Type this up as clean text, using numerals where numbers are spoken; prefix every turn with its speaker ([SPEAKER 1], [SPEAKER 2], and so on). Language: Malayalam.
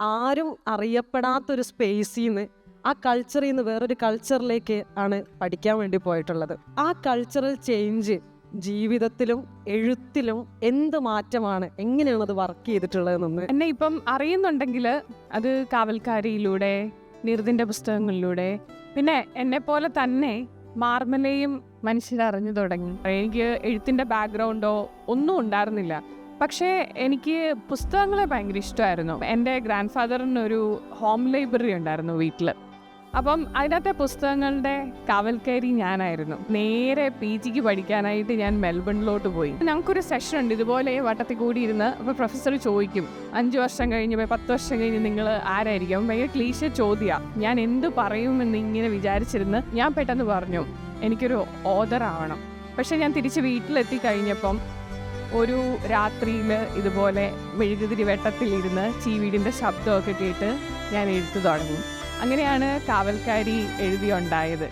[SPEAKER 1] ആരും അറിയപ്പെടാത്തൊരു സ്പേസിൽ നിന്ന് ആ കൾച്ചറിൽ നിന്ന് വേറൊരു കൾച്ചറിലേക്ക് ആണ് പഠിക്കാൻ വേണ്ടി പോയിട്ടുള്ളത്. ആ കൾച്ചറൽ ചേഞ്ച് ജീവിതത്തിലും എഴുത്തിലും എന്ത് മാറ്റമാണ്, എങ്ങനെയാണ് അത് വർക്ക് ചെയ്തിട്ടുള്ളതെന്ന്
[SPEAKER 2] എന്നെ ഇപ്പം അറിയുന്നുണ്ടെങ്കിൽ അത് കാവൽക്കാരിയിലൂടെ, നീർദിൻ്റെ പുസ്തകങ്ങളിലൂടെ, പിന്നെ എന്നെപ്പോലെ തന്നെ മാർമലയും മനുഷ്യരറിഞ്ഞു തുടങ്ങി. എനിക്ക് എഴുത്തിൻ്റെ ബാക്ക്ഗ്രൗണ്ടോ ഒന്നും ഉണ്ടായിരുന്നില്ല, പക്ഷേ എനിക്ക് പുസ്തകങ്ങളെ ഭയങ്കര ഇഷ്ടമായിരുന്നു. എൻ്റെ ഗ്രാൻഡ് ഫാദറിനൊരു ഹോം ലൈബ്രറി ഉണ്ടായിരുന്നു വീട്ടിൽ. അപ്പം അതിനകത്തെ പുസ്തകങ്ങളുടെ കാവൽക്കാരി ഞാനായിരുന്നു. നേരെ PG പഠിക്കാനായിട്ട് ഞാൻ മെൽബണിലോട്ട് പോയി. ഞങ്ങൾക്കൊരു സെഷൻ ഉണ്ട് ഇതുപോലെ വട്ടത്തിൽ കൂടി ഇരുന്ന്. അപ്പോൾ പ്രൊഫസർ ചോദിക്കും 5 വർഷം കഴിഞ്ഞ് 10 വർഷം കഴിഞ്ഞ് നിങ്ങൾ ആരായിരിക്കും. ഭയങ്കര ക്ലീശ ചോദ്യമാണ്. ഞാൻ എന്ത് പറയുമെന്ന് ഇങ്ങനെ വിചാരിച്ചിരുന്ന് ഞാൻ പെട്ടെന്ന് പറഞ്ഞു എനിക്കൊരു ഓഥർ ആവണം. പക്ഷെ ഞാൻ തിരിച്ച് വീട്ടിലെത്തി കഴിഞ്ഞപ്പം ഒരു രാത്രിയിൽ ഇതുപോലെ മെഴുകുതിരി വെട്ടത്തിലിരുന്ന് ചീവീടിൻ്റെ ശബ്ദമൊക്കെ കേട്ട് ഞാൻ എഴുത്ത് തുടങ്ങി. അങ്ങനെയാണ് കാവൽക്കാരി എഴുതിയുണ്ടായത്.